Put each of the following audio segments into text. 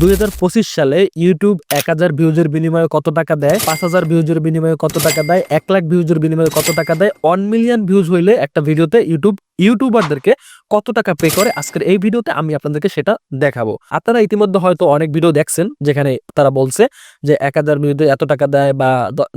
2025 সালে ইউটিউব 1000 ভিউজের বিনিময়ে কত টাকা দেয়, 5000 ভিউজের বিনিময়ে কত টাকা দেয়, 1 লাখ ভিউজের বিনিময়ে কত টাকা দেয়, 1 মিলিয়ন ভিউজ হইলে একটা ভিডিওতে ইউটিউবারদেরকে কত টাকা পে করে, আজকের এই ভিডিওতে আমি আপনাদেরকে সেটা দেখাবো। আপনারা ইতিমধ্যে হয়তো অনেক ভিডিও দেখছেন যেখানে তারা বলছে যে 1000 ভিউজে এত টাকা দেয় বা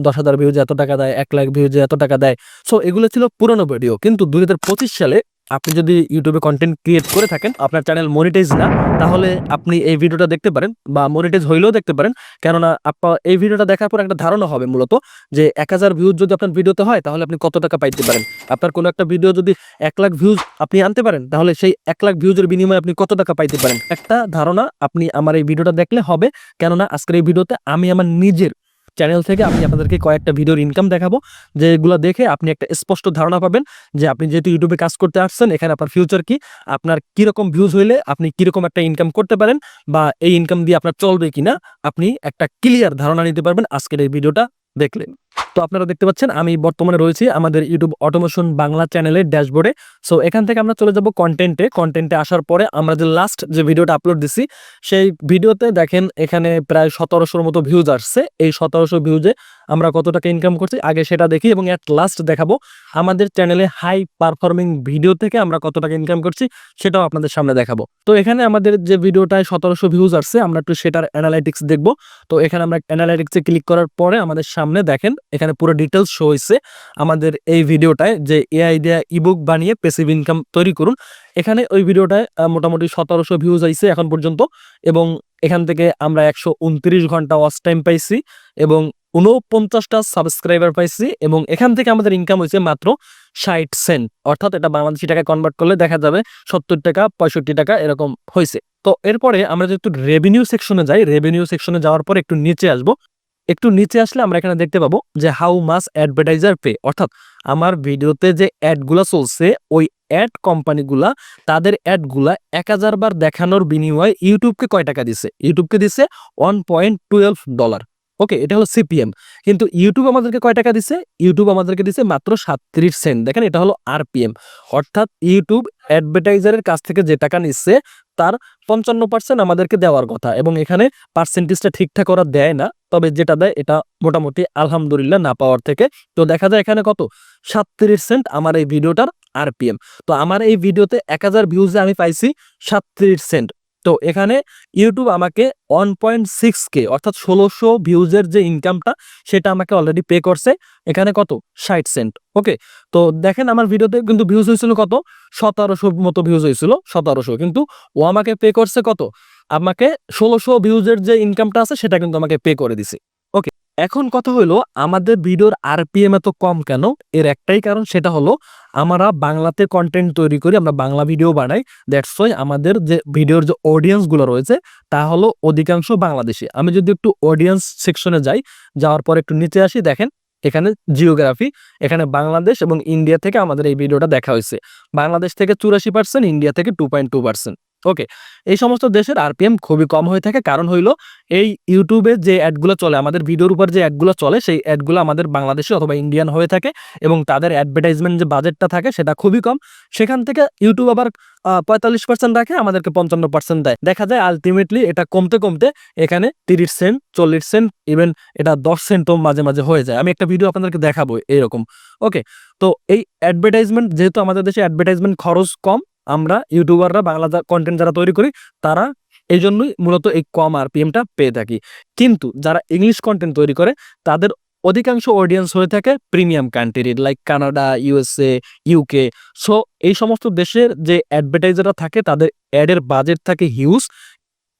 10,000 ভিউজে এত টাকা দেয়, 1 লাখ ভিউজে এত টাকা দেয়। সো এগুলো ছিল পুরনো ভিডিও, কিন্তু 2025 সালে আপনি যদি ইউটিউবে কন্টেন্ট ক্রিয়েট করে থাকেন, আপনার চ্যানেল মনিটাইজ না, তাহলে আপনি এই ভিডিওটা দেখতে পারেন বা মনিটাইজ হইলেও দেখতে পারেন। কেননা আপনার এই ভিডিওটা দেখার পর একটা ধারণা হবে মূলত যে 1000 ভিউজ যদি আপনার ভিডিওতে হয় তাহলে আপনি কত টাকা পাইতে পারেন। আপনার কোনো একটা ভিডিও যদি 1 লাখ ভিউজ আপনি আনতে পারেন তাহলে সেই 1 লাখ ভিউজের বিনিময়ে আপনি কত টাকা পাইতে পারেন, একটা ধারণা আপনি আমার এই ভিডিওটা দেখলে হবে। কেননা আজকের এই ভিডিওতে আমি আমার নিজের চ্যানেল থেকে আমি আপনাদেরকে কয়েকটা ভিডিওর ইনকাম দেখাবো, যেগুলো দেখে আপনি একটা স্পষ্ট ধারণা পাবেন যে আপনি যেহেতু ইউটিউবে কাজ করতে আসছেন, এখানে আপনার ফিউচার কি, আপনার কিরকম ভিউজ হইলে আপনি কিরকম একটা ইনকাম করতে পারেন বা এই ইনকাম দিয়ে আপনার চলবে কিনা আপনি একটা ক্লিয়ার ধারণা নিতে পারবেন আজকের এই ভিডিওটা দেখলে। তো আপনারা দেখতে পাচ্ছেন আমি বর্তমানে রয়েছি আমাদের ইউটিউব অটোমেশন বাংলা চ্যানেলের ড্যাশবোর্ডে। সো এখান থেকে আমরা চলে যাব কন্টেন্টে আসার পরে আমরা যে লাস্ট যে ভিডিওটা আপলোড দিছি সেই ভিডিওতে দেখেন এখানে প্রায় 1700 মতো ভিউজ আসছে। এই 1700 ভিউজে আমরা কত টাকা ইনকাম করছি আগে সেটা দেখি এবং এট লাস্ট দেখাবো আমাদের চ্যানেলে হাই পারফর্মিং ভিডিও থেকে আমরা কত টাকা ইনকাম করছি সেটাও আপনাদের সামনে দেখাবো। তো এখানে আমাদের যে ভিডিওটায় 1700 ভিউজ আসছে আমরা একটু সেটার অ্যানালাইটিক্স দেখবো। তো এখানে আমরা অ্যানালাইটিক্সে ক্লিক করার পরে আমাদের সামনে দেখেন এখানে পুরো ডিটেলস শো হয়েছে আমাদের এই ভিডিওটায় যে এআই দিয়ে ইবুক বানিয়ে প্যাসিভ ইনকাম তৈরি করুন। এখানে ওই ভিডিওটায় মোটামুটি 1700 ভিউজ আইছে এখন পর্যন্ত এবং এখান থেকে আমরা 129 ঘন্টা ওয়াচ টাইম পাইছি এবং 49টা সাবস্ক্রাইবার পাইছি এবং এখান থেকে আমাদের ইনকাম হয়েছে মাত্র 60 সেন্ট, অর্থাৎ এটা বাংলাদেশি টাকায় কনভার্ট করলে দেখা যাবে 70 টাকা 65 টাকা এরকম হয়েছে। তো এরপরে আমরা যদি একটু রেভিনিউ সেকশনে যাই, রেভিনিউ সেকশনে যাওয়ার পর একটু নিচে আসবো, একটু নিচে আসলে আমরা এখানে দেখতে পাবো যে হাউ মাস অ্যাডভার্টাইজার পে, অর্থাৎ আমার ভিডিওতে যে অ্যাডগুলা চলছে ওই অ্যাড কোম্পানিগুলা তাদের অ্যাডগুলা 1000 বার দেখানোর বিনিময়ে ইউটিউবকে কয় টাকা দিছে, ইউটিউবকে দিছে $1.12। ওকে, এটা হলো সিপিএম। কিন্তু ইউটিউব আমাদেরকে কয় টাকা দিছে, ইউটিউব আমাদেরকে দিছে মাত্র 37 সেন্ট। দেখেন এটা হলো আরপিএম, অর্থাৎ ইউটিউব অ্যাডভার্টাইজারের কাছ থেকে যে টাকা নিচ্ছে তার 55% আমাদেরকে দেওয়ার কথা এবং এখানে পার্সেন্টেজটা ঠিকঠাক ওরা দেয় না, তবে যেটা দেয় এটা মোটামুটি আলহামদুলিল্লাহ না পাওয়ার থেকে। তো দেখা যায় এখানে কত 37 সেন্ট আমার এই ভিডিওটার আরপিএম। তো আমার এই ভিডিওতে 1000 ভিউজে আমি পাইছি 37 সেন্ট। তো এখানে ইউটিউব আমাকে 1.6K অর্থাৎ 1600 ভিউজের যে ইনকামটা সেটা আমাকে অলরেডি পে করছে, এখানে কত 60 সেন্ট। ওকে, তো দেখেন আমার ভিডিওতে কিন্তু ভিউজ হয়েছিল কত 1700 মতো ভিউজ হয়েছিল, 1700, কিন্তু ও আমাকে পে করছে কত, আমাকে 1600 ভিউজের যে ইনকামটা আছে সেটা কিন্তু আমাকে পে করে দিছে। ওকে, এখন কথা হলো আমাদের ভিডিওর আরপিএম এত কম কেন, এর একটাই কারণ, সেটা হলো আমরা বাংলাতে কন্টেন্ট তৈরি করি, আমরা বাংলা ভিডিও বানাই, দ্যাটস ওয়াই আমাদের যে ভিডিওর যে অডিয়েন্স গুলো রয়েছে তা হলো অধিকাংশ বাংলাদেশি। আমি যদি একটু অডিয়েন্স সেকশনে যাই, যাওয়ার পর একটু নিচে আসি, দেখেন এখানে জিওগ্রাফি, এখানে বাংলাদেশ এবং ইন্ডিয়া থেকে আমাদের এই ভিডিওটা দেখা হয়েছে। বাংলাদেশ থেকে 84%, ইন্ডিয়া থেকে 2.2%। ওকে, এই সমস্ত দেশের আরপিএম খুবই কম হয়ে থাকে, কারণ হইলো এই ইউটিউবে যে অ্যাডগুলো চলে, আমাদের ভিডিওর উপর যে অ্যাডগুলো চলে সেই অ্যাডগুলো আমাদের বাংলাদেশি অথবা ইন্ডিয়ান হয়ে থাকে এবং তাদের অ্যাডভার্টাইজমেন্ট যে বাজেটটা থাকে সেটা খুবই কম। সেখান থেকে ইউটিউব আবার 45% রাখে, আমাদেরকে 55% দেয়। দেখা যায় আলটিমেটলি এটা কমতে কমতে এখানে 30 সেন্ট 40 সেন্ট ইভেন এটা 10 সেন্টও মাঝে মাঝে হয়ে যায়। আমি একটা ভিডিও আপনাদেরকে দেখাবো এরকম। ওকে, তো এই অ্যাডভার্টাইজমেন্ট যেহেতু আমাদের দেশে অ্যাডভার্টাইজমেন্ট খরচ কম, আমরা ইউটিউবাররা বাংলা কন্টেন্ট যারা তৈরি করি তারা এই জন্যই মূলত এই কম আরপিএমটা পেয়ে থাকি। কিন্তু যারা ইংলিশ কন্টেন্ট তৈরি করে তাদের অধিকাংশ অডিয়েন্স হয়ে থাকে প্রিমিয়াম কান্ট্রির, like Canada, USA, UK. So এই সমস্ত দেশের যে অ্যাডভার্টাইজাররা থাকে তাদের অ্যাডের বাজেট থাকে হিউজ।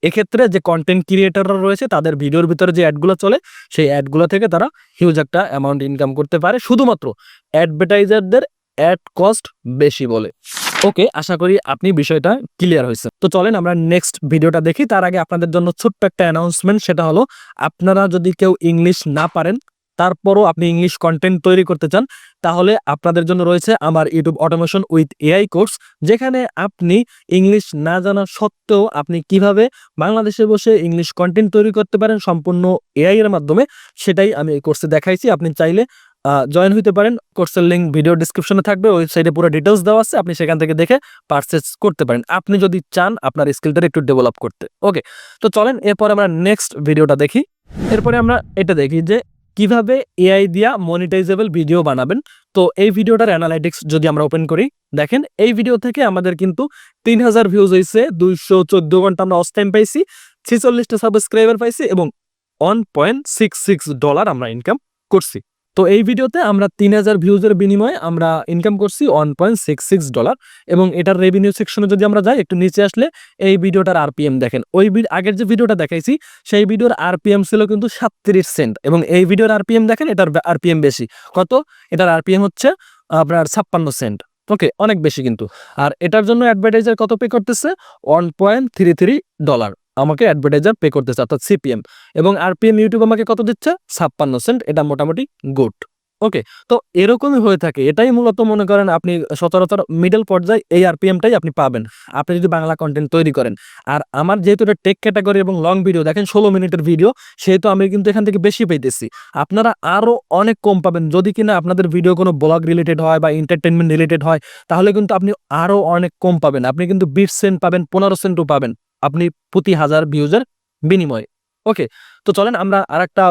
এক্ষেত্রে যে কন্টেন্ট ক্রিয়েটররা রয়েছে তাদের ভিডিওর ভিতরে যে অ্যাডগুলো চলে সেই অ্যাডগুলো থেকে তারা হিউজ একটা অ্যামাউন্ট ইনকাম করতে পারে, শুধুমাত্র অ্যাডভার্টাইজারদের অ্যাড কস্ট বেশি বলে। ওকে, আশা করি আপনি বিষয়টা ক্লিয়ার হয়েছে। তো চলেন আমরা নেক্সট ভিডিওটা দেখি। তার আগে আপনাদের জন্য ছোট্ট একটা অ্যানাউন্সমেন্ট, সেটা হলো আপনারা যদি কেউ ইংলিশ না পারেন তারপরও আপনি ইংলিশ কন্টেন্ট তৈরি করতে চান, তাহলে আপনাদের জন্য রয়েছে আমার YouTube automation with AI course, যেখানে আপনি ইংলিশ না জানা সত্ত্বেও আপনি কিভাবে বাংলাদেশে বসে ইংলিশ কন্টেন্ট তৈরি করতে পারেন সম্পূর্ণ এআই এর মাধ্যমে, সেটাই আমি এই কোর্সে দেখাইছি। আপনি চাইলে জয়েন হইতে পারেন। কোর্সের লিঙ্ক ভিডিও ডেসক্রিপশনে থাকবে, ওয়েবসাইটে পুরো ডিটেলস দেওয়া আছে, আপনি সেখান থেকে দেখে পারচেজ করতে পারেন আপনি যদি চান আপনার স্কিলটা একটু ডেভেলপ করতে। ওকে, তো চলেন এরপর আমরা নেক্সট ভিডিওটা দেখি। এরপরে আমরা এটা দেখি যে কিভাবে এআই দিয়া মনিটাইজেবল ভিডিও বানাবেন। তো এই ভিডিওটার অ্যানালাইটিক্স যদি আমরা ওপেন করি, দেখেন এই ভিডিও থেকে আমাদের কিন্তু 3000 ভিউজ হয়েছে, 214 ঘন্টা আমরা ওয়াচ টাইম পাইছি, 46টা সাবস্ক্রাইবার পাইছি এবং $1.66 আমরা ইনকাম করছি। তো এই ভিডিওতে আমরা 3000 ভিউজের বিনিময়ে আমরা ইনকাম করছি $1.66 এবং এটার রেভিনিউ সেকশনে যদি আমরা যাই, একটু নিচে আসলে এই ভিডিওটার আরপিএম দেখেন। ওই আগের যে ভিডিওটা দেখাইছি সেই ভিডিওর আরপিএম ছিল কিন্তু 37 সেন্ট এবং এই ভিডিওর আরপিএম দেখেন, এটার আরপিএম বেশি। কত? এটার আরপিএম হচ্ছে আপনার 56 সেন্ট। ওকে, অনেক বেশি কিন্তু। আর এটার জন্য অ্যাডভার্টাইজার কত পে করতেছে? $1.33 আমাকে অ্যাডভার্টাইজার পে করতেছে, অর্থাৎ সিপিএম। এবং আরপিএম ইউটিউব আমাকে কত দিচ্ছে? 56 সেন্ট। এটা মোটামুটি গুড। ওকে, তো এরকমই হয়ে থাকে। এটাই মূলত মনে করেন আপনি সচরাচর মিডল পর্যায়ে এই আরপিএমটাই আপনি পাবেন আপনি যদি বাংলা কন্টেন্ট তৈরি করেন। আর আমার যেহেতু এটা টেক ক্যাটাগরি এবং লং ভিডিও, দেখেন 16 মিনিটের ভিডিও, সেহেতু আমি কিন্তু এখান থেকে বেশি পাইতেছি। আপনারা আরও অনেক কম পাবেন যদি কিনা আপনাদের ভিডিও কোনো ব্লগ রিলেটেড হয় বা এন্টারটেনমেন্ট রিলেটেড হয়, তাহলে কিন্তু আপনি আরও অনেক কম পাবেন। আপনি কিন্তু 20 সেন্ট পাবেন, 15 সেন্টও পাবেন আপনি প্রতি 1000 ভিউজের বিনিময়ে। ওকে, তো চলেন আমরা আরেকটা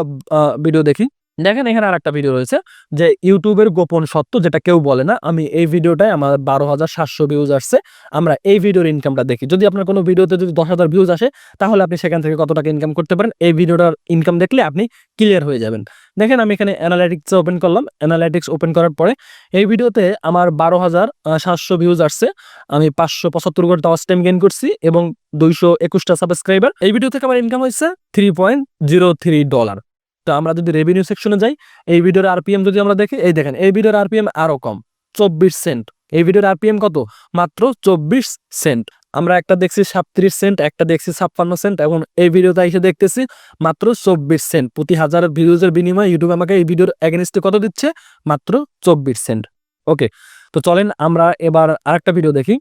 ভিডিও দেখি। দেখেন এখানে আরেকটা ভিডিও রয়েছে যে ইউটিউবের গোপন সত্য যেটা কেউ বলে না। আমি এই ভিডিওটায় আমার 12,700 ভিউজ আসছে। আমরা এই ভিডিওর ইনকামটা দেখি। যদি আপনার কোনো ভিডিওতে যদি 10,000 ভিউজ আসে, তাহলে আপনি সেখান থেকে কত টাকা ইনকাম করতে পারেন, এই ভিডিওটার ইনকাম দেখলে আপনি ক্লিয়ার হয়ে যাবেন। দেখেন আমি এখানে অ্যানালাইটিক্স ওপেন করলাম। অ্যানালাইটিক্স ওপেন করার পরে এই ভিডিওতে আমার 12,700 ভিউজ আসছে। আমি 575 ঘন্টা ওয়াচ টাইম গেইন করছি এবং 221টা সাবস্ক্রাইবার। এই ভিডিও থেকে আমার ইনকাম হয়েছে $3.03। তো আমরা যদি রেভিনিউ সেকশনে যাই, এই ভিডিওর আরপিএম যদি আমরা দেখি, এই দেখেন এই ভিডিওর আরপিএম আরো কম, 24 সেন্ট। এই ভিডিওর আরপিএম কত? মাত্র 24 সেন্ট। আমরা একটা দেখছি 37 সেন্ট, একটা দেখছি 56 সেন্ট এবং এই ভিডিওতে এসে দেখতেছি মাত্র 24 সেন্ট। প্রতি 1000 ভিউজের বিনিময়ে ইউটিউব আমাকে এই ভিডিওর এগেইনস্টে কত দিচ্ছে? মাত্র 24 সেন্ট। ওকে, তো চলেন আমরা এবার আরেকটা ভিডিও দেখি।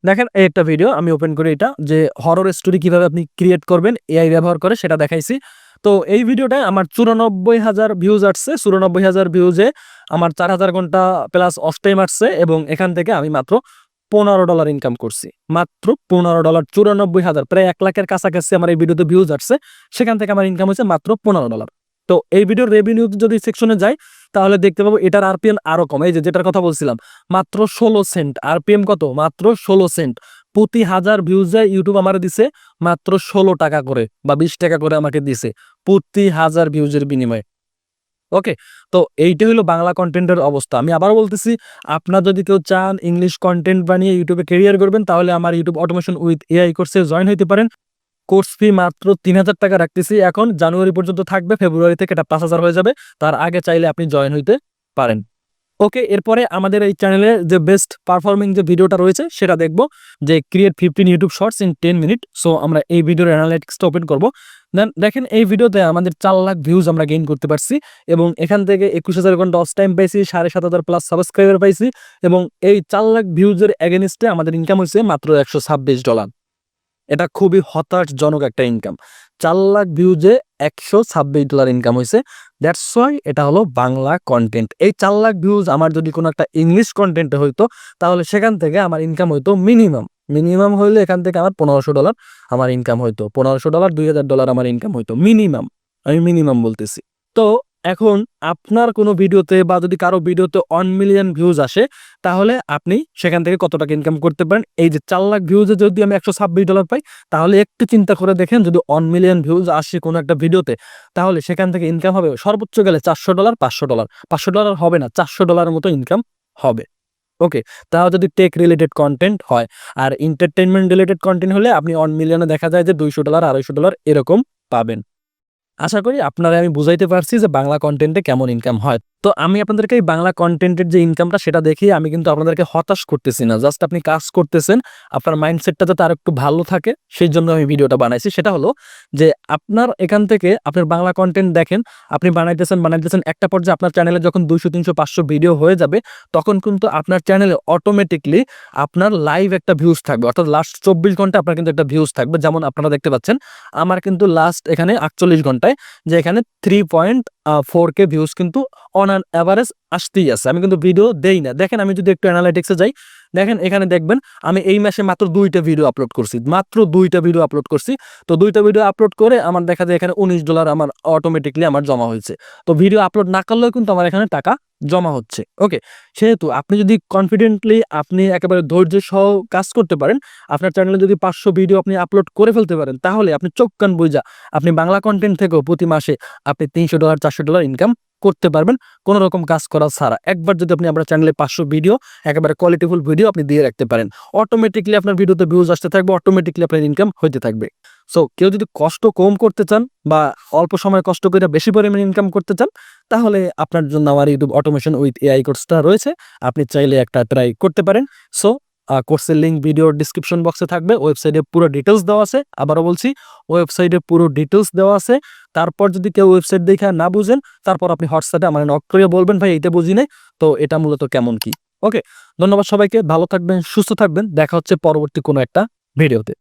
দেখেন এই একটা ভিডিও আমি ওপেন করি, এটা যে হরর স্টোরি কিভাবে আপনি ক্রিয়েট করবেন এআই ব্যবহার করে সেটা দেখাইছি। তো এই ভিডিওটায় আমার 94,000 ভিউজ আসছে। 94,000 ভিউজে আমার 4000 ঘন্টা প্লাস অফ টাইম আসছে এবং এখান থেকে আমি মাত্র $15 ইনকাম করছি। মাত্র $15, 94,000, প্রায় 1 লাখের কাছাকাছি আমার এই ভিডিওতে ভিউজ আসছে। সেখান থেকে আমার ইনকাম হচ্ছে মাত্র $15। তো এই ভিডিওর রেভিনিউ যদি সেকশনে যাই, তাহলে দেখতে পাবো এটার আরপিএম আরো কম। এই যে যেটার কথা বলছিলাম, মাত্র 16 সেন্ট। আরপিএম কত? মাত্র 16 সেন্ট। প্রতি 1000 ভিউজে ইউটিউব আমার দিছে মাত্র 16 টাকা করে বা 20 টাকা করে আমাকে দিছে প্রতি 1000 ভিউজের বিনিময়ে। ওকে, তো এইটা হলো বাংলা কন্টেন্টের অবস্থা। আমি আবার বলতেছি, আপনার যদি কেউ চান ইংলিশ কন্টেন্ট বানিয়ে ইউটিউবে ক্যারিয়ার করবেন, তাহলে আমার ইউটিউব অটোমেশন উইথ এআই কোর্সে জয়েন হইতে পারেন। কোর্স ফি মাত্র 3000 টাকা রাখতেছি এখন, জানুয়ারি পর্যন্ত থাকবে, ফেব্রুয়ারি থেকে এটা 5000 হয়ে যাবে। তার আগে চাইলে আপনি জয়েন হইতে পারেন। ওকে, এরপরে আমাদের এই চ্যানেলে যে বেস্ট পারফর্মিং যে ভিডিওটা রয়েছে সেটা দেখবো, যে create 15 YouTube shorts in 10 minute. So আমরা এই ভিডিওর অ্যানালাইটিক্সটা ওপেন করবো। দেন দেখেন এই ভিডিওতে আমাদের 4 লাখ ভিউজ আমরা গেইন করতে পারছি এবং এখান থেকে 21,000 ঘন্টা ওয়াচ টাইম পাইছি, 7,500 প্লাস সাবস্ক্রাইবার পাইছি এবং এই 4 লাখ ভিউজের এগেইনস্টে আমাদের ইনকাম হয়েছে মাত্র $126। এটা খুবই হতাশজনক একটা ইনকাম। 4 লাখ ভিউজে $126 ইনকাম হয়েছে। দ্যাটস ওয়াই এটা হলো বাংলা কন্টেন্ট। এই 4 লাখ ভিউজ আমার যদি কোনো একটা ইংলিশ কন্টেন্টে হইতো, তাহলে সেখান থেকে আমার ইনকাম হইতো মিনিমাম হইলে এখান থেকে আমার $1500 আমার ইনকাম হইতো। $1500, $2000 আমার ইনকাম হইতো মিনিমাম। আমি মিনিমাম বলতেছি। তো এখন আপনার কোনো ভিডিওতে বা যদি কারো ভিডিওতে 1 মিলিয়ন ভিউজ আসে, তাহলে আপনি সেখান থেকে কত টাকা ইনকাম করতে পারেন? এই যে 4 লাখ ভিউজে যদি আমি $126 পাই, তাহলে একটু চিন্তা করে দেখেন, যদি 1 মিলিয়ন ভিউজ আসে কোনো একটা ভিডিওতে, তাহলে সেখান থেকে ইনকাম হবে সর্বোচ্চ গেলে $400, $500, $500 হবে না, $400 মতো ইনকাম হবে। ওকে, তাও যদি টেক রিলেটেড কন্টেন্ট হয়। আর এন্টারটেইনমেন্ট রিলেটেড কন্টেন্ট হলে আপনি 1 মিলিয়নে দেখা যায় যে $200, $250 এরকম পাবেন। আশা করি আপনারা আমি বুঝাইতে পারছি যে বাংলা কন্টেন্টে কেমন ইনকাম হয়। তো আমি আপনাদেরকে এই বাংলা কন্টেন্টের যে ইনকামটা সেটা দেখিয়ে আমি কিন্তু আপনাদেরকে হতাশ করতেছি না। জাস্ট আপনি কাজ করতেছেন, আপনার মাইন্ডসেটটা যাতে আরেকটু ভালো থাকে সেই জন্য আমি ভিডিওটা বানাইছি। সেটা হলো যে আপনার এখান থেকে আপনার বাংলা কন্টেন্ট দেখেন, আপনি বানাইতেছেন একটা পর্যায়ে আপনার চ্যানেলে যখন 200, 300, 500 ভিডিও হয়ে যাবে, তখন কিন্তু আপনার চ্যানেলে অটোমেটিকলি আপনার লাইভ একটা ভিউজ থাকবে, অর্থাৎ লাস্ট 24 ঘন্টা আপনার কিন্তু একটা ভিউজ থাকবে। যেমন আপনারা দেখতে পাচ্ছেন আমার কিন্তু লাস্ট এখানে 48 ঘন্টায় যে এখানে 3.4K ভিউজ কিন্তু অন অন অ্যান অ্যাভারেজ আসতেই আছে। আমি কিন্তু ভিডিও দেই না। দেখেন আমি যদি একটু অ্যানালাইটিক্সে যাই, দেখেন এখানে দেখবেন আমি এই মাসে মাত্র 2টা ভিডিও আপলোড করছি। মাত্র 2টা ভিডিও আপলোড করছি। তো 2টা ভিডিও আপলোড করে আমার দেখা যায় এখানে $19 আমার অটোমেটিক্যালি আমার জমা হয়েছে। তো ভিডিও আপলোড না করলেও কিন্তু আমার এখানে টাকা জমা হচ্ছে। ওকে? সেহেতু আপনি যদি কনফিডেন্টলি আপনি একেবারে ধৈর্য সহ কাজ করতে পারেন, আপনার চ্যানেলে যদি 500 ভিডিও আপনি আপলোড করে ফেলতে পারেন, তাহলে আপনি চোখ কান বুইজা আপনি বাংলা কনটেন্ট থেকেও প্রতি মাসে আপনি $300 $400 ইনকাম করতে পারবেন কোন রকম কাজ করা ছাড়া। একবার যদি আপনি আপনার চ্যানেলে 500 ভিডিও একেবারে কোয়ালিটিফুল ভিডিও আপনি দিয়ে রাখতে পারেন, অটোমেটিক্যালি আপনার ভিডিওতে ভিউজ আসতে থাকবে, অটোমেটিক্যালি আপনার ইনকাম হইতে থাকবে। সো কেউ যদি কষ্ট কম করতে চান বা অল্প সময় কষ্ট করে বেশি পরিমাণে ইনকাম করতে চান, তাহলে আপনার জন্য আমার ইউটিউব অটোমেশন উইথ এআই কোর্সটা রয়েছে। আপনি চাইলে একটা ট্রাই করতে পারেন। সো কোর্সের লিঙ্ক ভিডিওর ডিসক্রিপশন বক্সে থাকবে। ওয়েবসাইটে পুরো ডিটেলস দেওয়া আছে। আবারও বলছি, ওয়েবসাইটে পুরো ডিটেলস দেওয়া আছে। তারপর যদি কেউ ওয়েবসাইট দেখে না বুঝেন, তারপর আপনি হোয়াটসঅ্যাপে আমার নক করে বলবেন, ভাই এইটা বুঝি নাই, তো এটা মূলত কেমন কি। ওকে, ধন্যবাদ সবাইকে। ভালো থাকবেন, সুস্থ থাকবেন। দেখা হচ্ছে পরবর্তী কোনো একটা ভিডিওতে।